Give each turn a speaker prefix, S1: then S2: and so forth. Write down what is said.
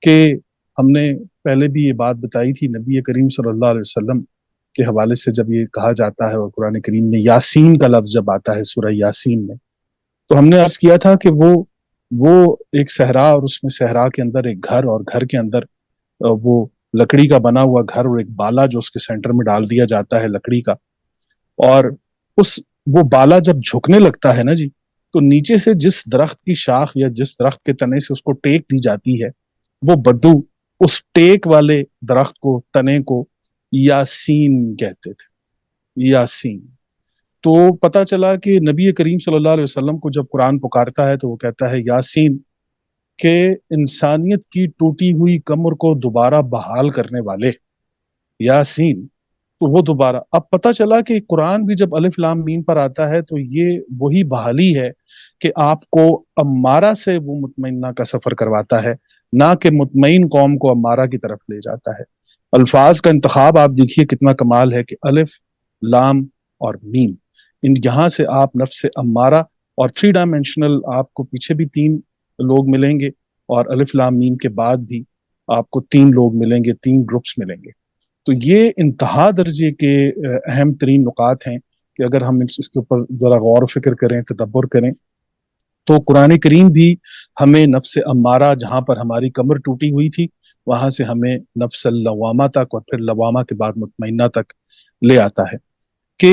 S1: کہ ہم نے پہلے بھی یہ بات بتائی تھی، نبی کریم صلی اللہ علیہ وسلم کے حوالے سے جب یہ کہا جاتا ہے اور قرآن کریم میں یاسین کا لفظ جب آتا ہے سورہ یاسین میں، تو ہم نے عرض کیا تھا کہ وہ ایک صحرا، اور اس میں صحرا کے اندر ایک گھر، اور گھر کے اندر وہ لکڑی کا بنا ہوا گھر، اور ایک بالا جو اس کے سینٹر میں ڈال دیا جاتا ہے لکڑی کا، اور اس وہ بالا جب جھکنے لگتا ہے نا جی، تو نیچے سے جس درخت کی شاخ یا جس درخت کے تنے سے اس کو ٹیک دی جاتی ہے، وہ بدو اس ٹیک والے درخت کو، تنے کو یاسین کہتے تھے، یاسین۔ تو پتا چلا کہ نبی کریم صلی اللہ علیہ وسلم کو جب قرآن پکارتا ہے تو وہ کہتا ہے یاسین، کہ انسانیت کی ٹوٹی ہوئی کمر کو دوبارہ بحال کرنے والے، یاسین۔ تو وہ دوبارہ اب پتہ چلا کہ قرآن بھی جب الف لام میم پر آتا ہے تو یہ وہی بحالی ہے کہ آپ کو امارہ سے وہ مطمئنہ کا سفر کرواتا ہے، نہ کہ مطمئن قوم کو امارہ کی طرف لے جاتا ہے۔ الفاظ کا انتخاب آپ دیکھیے کتنا کمال ہے کہ الف، لام اور میم، ان یہاں سے آپ نفس امارہ، اور تھری ڈائمینشنل آپ کو پیچھے بھی تین لوگ ملیں گے، اور الف لام میم کے بعد بھی آپ کو تین لوگ ملیں گے، تین گروپس ملیں گے۔ تو یہ انتہا درجے کے اہم ترین نکات ہیں کہ اگر ہم اس کے اوپر ذرا غور و فکر کریں، تدبر کریں، تو قرآن کریم بھی ہمیں نفس امارہ، جہاں پر ہماری کمر ٹوٹی ہوئی تھی، وہاں سے ہمیں نفس اللوامہ تک، اور پھر لوامہ کے بعد مطمئنہ تک لے آتا ہے۔